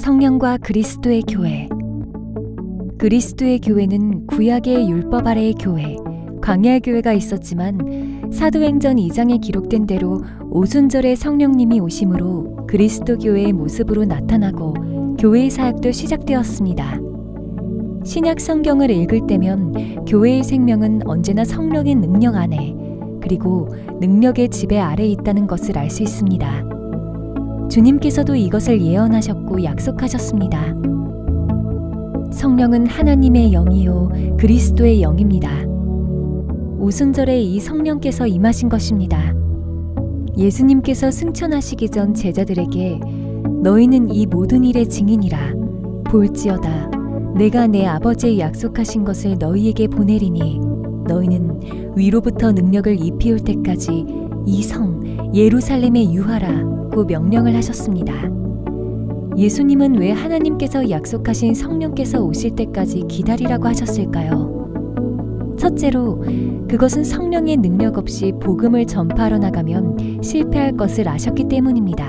성령과 그리스도의 교회. 그리스도의 교회는 구약의 율법 아래의 교회, 광야의 교회가 있었지만 사도행전 2장에 기록된 대로 오순절에 성령님이 오심으로 그리스도 교회의 모습으로 나타나고 교회의 사역도 시작되었습니다. 신약 성경을 읽을 때면 교회의 생명은 언제나 성령의 능력 안에, 그리고 능력의 지배 아래에 있다는 것을 알 수 있습니다. 주님께서도 이것을 예언하셨고 약속하셨습니다. 성령은 하나님의 영이요 그리스도의 영입니다. 오순절에 이 성령께서 임하신 것입니다. 예수님께서 승천하시기 전 제자들에게 너희는 이 모든 일의 증인이라. 볼지어다 내가 내 아버지의 약속하신 것을 너희에게 보내리니 너희는 위로부터 능력을 입히올 때까지 이 성 예루살렘에 유하라고 명령을 하셨습니다. 예수님은 왜 하나님께서 약속하신 성령께서 오실 때까지 기다리라고 하셨을까요? 첫째로 그것은 성령의 능력 없이 복음을 전파하러 나가면 실패할 것을 아셨기 때문입니다.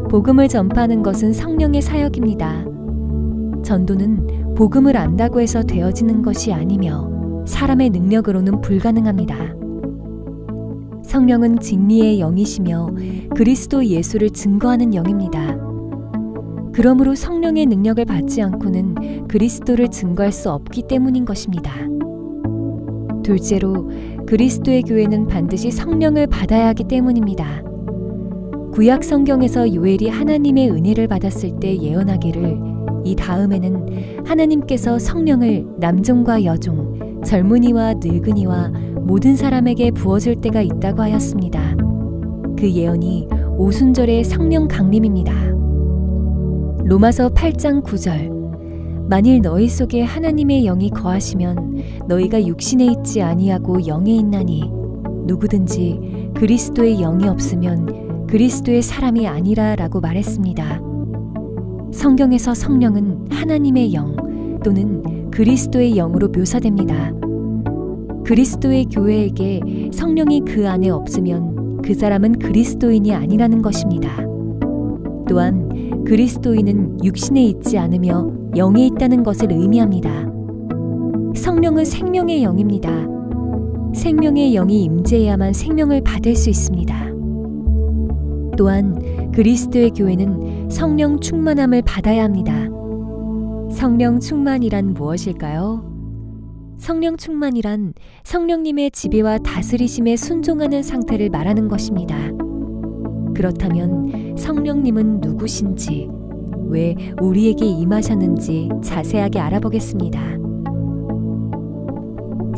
복음을 전파하는 것은 성령의 사역입니다. 전도는 복음을 안다고 해서 되어지는 것이 아니며 사람의 능력으로는 불가능합니다. 성령은 진리의 영이시며 그리스도 예수를 증거하는 영입니다. 그러므로 성령의 능력을 받지 않고는 그리스도를 증거할 수 없기 때문인 것입니다. 둘째로 그리스도의 교회는 반드시 성령을 받아야 하기 때문입니다. 구약 성경에서 요엘이 하나님의 은혜를 받았을 때 예언하기를 이 다음에는 하나님께서 성령을 남종과 여종, 젊은이와 늙은이와 모든 사람에게 부어줄 때가 있다고 하였습니다. 그 예언이 오순절의 성령 강림입니다. 로마서 8장 9절. 만일 너희 속에 하나님의 영이 거하시면 너희가 육신에 있지 아니하고 영에 있나니 누구든지 그리스도의 영이 없으면 그리스도의 사람이 아니라 라고 말했습니다. 성경에서 성령은 하나님의 영 또는 그리스도의 영으로 묘사됩니다. 그리스도의 교회에게 성령이 그 안에 없으면 그 사람은 그리스도인이 아니라는 것입니다. 또한 그리스도인은 육신에 있지 않으며 영에 있다는 것을 의미합니다. 성령은 생명의 영입니다. 생명의 영이 임재해야만 생명을 받을 수 있습니다. 또한 그리스도의 교회는 성령 충만함을 받아야 합니다. 성령 충만이란 무엇일까요? 성령 충만이란 성령님의 지배와 다스리심에 순종하는 상태를 말하는 것입니다. 그렇다면 성령님은 누구신지, 왜 우리에게 임하셨는지 자세하게 알아보겠습니다.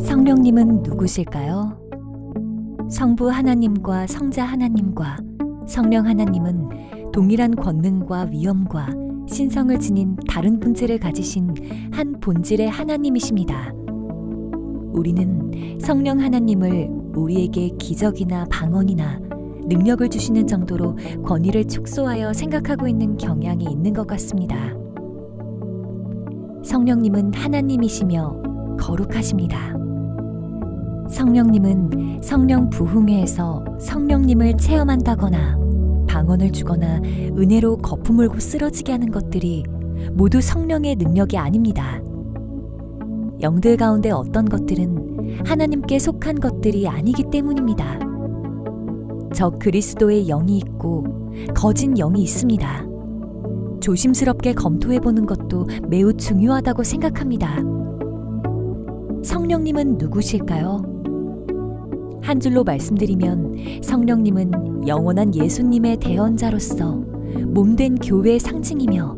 성령님은 누구실까요? 성부 하나님과 성자 하나님과 성령 하나님은 동일한 권능과 위엄과 신성을 지닌 다른 본질을 가지신 한 본질의 하나님이십니다. 우리는 성령 하나님을 우리에게 기적이나 방언이나 능력을 주시는 정도로 권위를 축소하여 생각하고 있는 경향이 있는 것 같습니다. 성령님은 하나님이시며 거룩하십니다. 성령님은 성령 부흥회에서 성령님을 체험한다거나 방언을 주거나 은혜로 거품물고 쓰러지게 하는 것들이 모두 성령의 능력이 아닙니다. 영들 가운데 어떤 것들은 하나님께 속한 것들이 아니기 때문입니다. 적 그리스도의 영이 있고 거짓 영이 있습니다. 조심스럽게 검토해보는 것도 매우 중요하다고 생각합니다. 성령님은 누구실까요? 한 줄로 말씀드리면 성령님은 영원한 예수님의 대언자로서 몸된 교회의 상징이며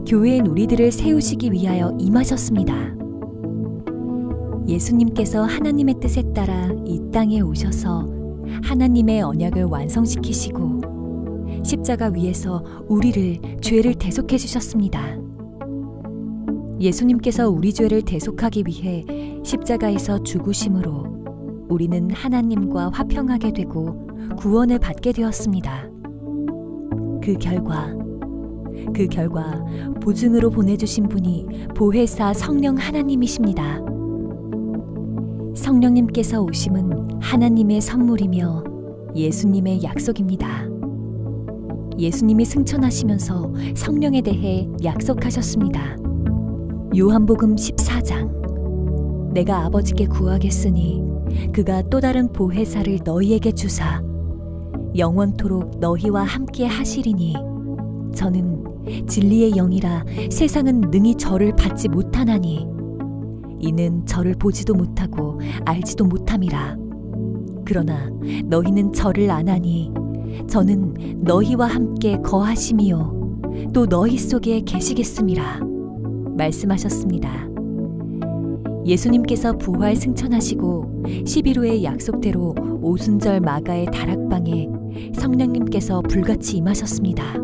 교회인 우리들을 세우시기 위하여 임하셨습니다. 예수님께서 하나님의 뜻에 따라 이 땅에 오셔서 하나님의 언약을 완성시키시고 십자가 위에서 우리를 죄를 대속해 주셨습니다. 예수님께서 우리 죄를 대속하기 위해 십자가에서 죽으심으로 우리는 하나님과 화평하게 되고 구원을 받게 되었습니다. 그 결과 보증으로 보내주신 분이 보혜사 성령 하나님이십니다. 성령님께서 오심은 하나님의 선물이며 예수님의 약속입니다. 예수님이 승천하시면서 성령에 대해 약속하셨습니다. 요한복음 14장. 내가 아버지께 구하겠으니 그가 또 다른 보혜사를 너희에게 주사 영원토록 너희와 함께 하시리니 저는 진리의 영이라 세상은 능히 저를 받지 못하나니 이는 저를 보지도 못하고 알지도 못함이라. 그러나 너희는 저를 아나니 저는 너희와 함께 거하심이요 또 너희 속에 계시겠음이라 말씀하셨습니다. 예수님께서 부활 승천하시고 11호의 약속대로 오순절 마가의 다락방에 성령님께서 불같이 임하셨습니다.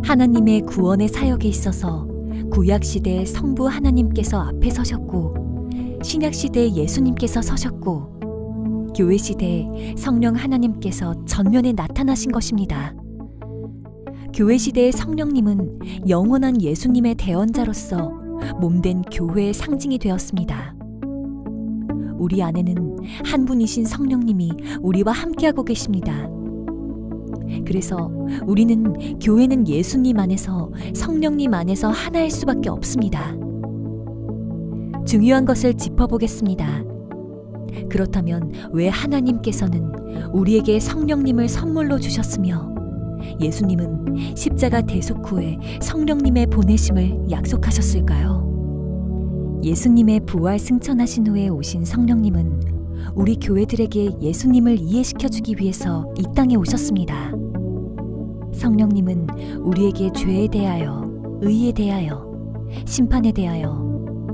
하나님의 구원의 사역에 있어서 구약시대의 성부 하나님께서 앞에 서셨고 신약시대의 예수님께서 서셨고 교회시대의 성령 하나님께서 전면에 나타나신 것입니다. 교회시대의 성령님은 영원한 예수님의 대언자로서 몸된 교회의 상징이 되었습니다. 우리 안에는 한 분이신 성령님이 우리와 함께하고 계십니다. 그래서 우리는 교회는 예수님 안에서 성령님 안에서 하나일 수밖에 없습니다. 중요한 것을 짚어보겠습니다. 그렇다면 왜 하나님께서는 우리에게 성령님을 선물로 주셨으며 예수님은 십자가 대속 후에 성령님의 보내심을 약속하셨을까요? 예수님의 부활 승천하신 후에 오신 성령님은 우리 교회들에게 예수님을 이해시켜주기 위해서 이 땅에 오셨습니다. 성령님은 우리에게 죄에 대하여, 의에 대하여, 심판에 대하여,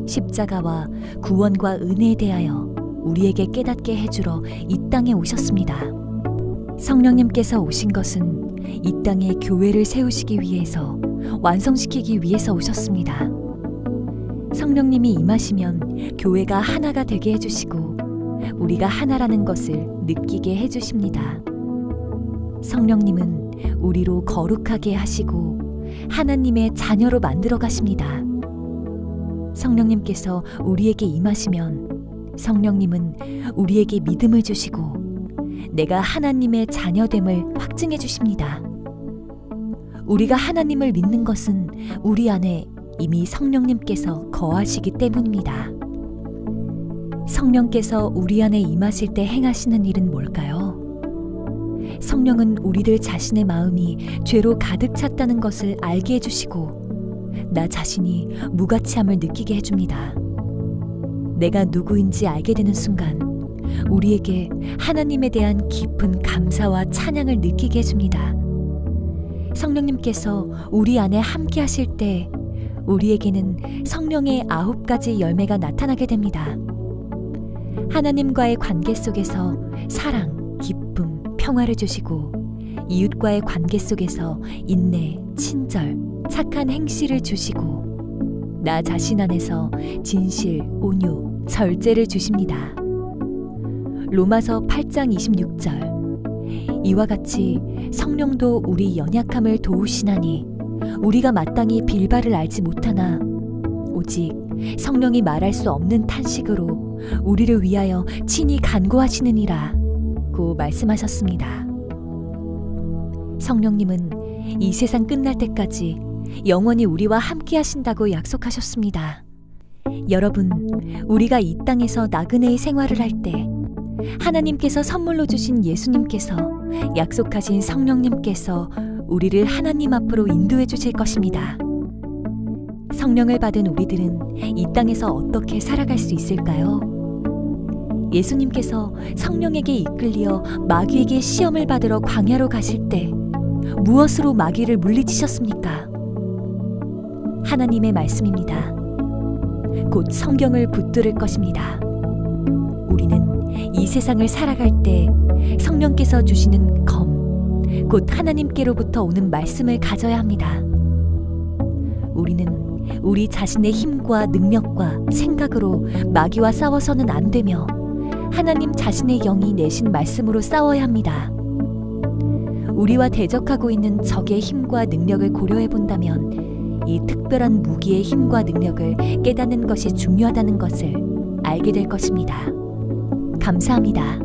십자가와 구원과 은혜에 대하여 우리에게 깨닫게 해주러 이 땅에 오셨습니다. 성령님께서 오신 것은 이 땅에 교회를 세우시기 위해서, 완성시키기 위해서 오셨습니다. 성령님이 임하시면 교회가 하나가 되게 해주시고 우리가 하나라는 것을 느끼게 해주십니다. 성령님은 우리로 거룩하게 하시고 하나님의 자녀로 만들어 가십니다. 성령님께서 우리에게 임하시면 성령님은 우리에게 믿음을 주시고 내가 하나님의 자녀됨을 확증해 주십니다. 우리가 하나님을 믿는 것은 우리 안에 이미 성령님께서 거하시기 때문입니다. 성령께서 우리 안에 임하실 때 행하시는 일은 뭘까요? 성령은 우리들 자신의 마음이 죄로 가득 찼다는 것을 알게 해주시고 나 자신이 무가치함을 느끼게 해줍니다. 내가 누구인지 알게 되는 순간 우리에게 하나님에 대한 깊은 감사와 찬양을 느끼게 해줍니다. 성령님께서 우리 안에 함께 하실 때 우리에게는 성령의 9가지 열매가 나타나게 됩니다. 하나님과의 관계 속에서 사랑, 기쁨, 평화를 주시고 이웃과의 관계 속에서 인내, 친절, 착한 행실을 주시고 나 자신 안에서 진실, 온유, 절제를 주십니다. 로마서 8장 26절 이와 같이 성령도 우리 연약함을 도우시나니 우리가 마땅히 빌바를 알지 못하나 오직 성령이 말할 수 없는 탄식으로 우리를 위하여 친히 간구하시느니라 고 말씀하셨습니다. 성령님은 이 세상 끝날 때까지 영원히 우리와 함께 하신다고 약속하셨습니다. 여러분, 우리가 이 땅에서 나그네의 생활을 할 때 하나님께서 선물로 주신 예수님께서 약속하신 성령님께서 우리를 하나님 앞으로 인도해 주실 것입니다. 성령을 받은 우리들은 이 땅에서 어떻게 살아갈 수 있을까요? 예수님께서 성령에게 이끌려 마귀에게 시험을 받으러 광야로 가실 때 무엇으로 마귀를 물리치셨습니까? 하나님의 말씀입니다. 곧 성경을 붙들을 것입니다. 우리는 이 세상을 살아갈 때 성령께서 주시는 검, 곧 하나님께로부터 오는 말씀을 가져야 합니다. 우리는 우리 자신의 힘과 능력과 생각으로 마귀와 싸워서는 안 되며 하나님 자신의 영이 내신 말씀으로 싸워야 합니다. 우리와 대적하고 있는 적의 힘과 능력을 고려해 본다면 이 특별한 무기의 힘과 능력을 깨닫는 것이 중요하다는 것을 알게 될 것입니다. 감사합니다.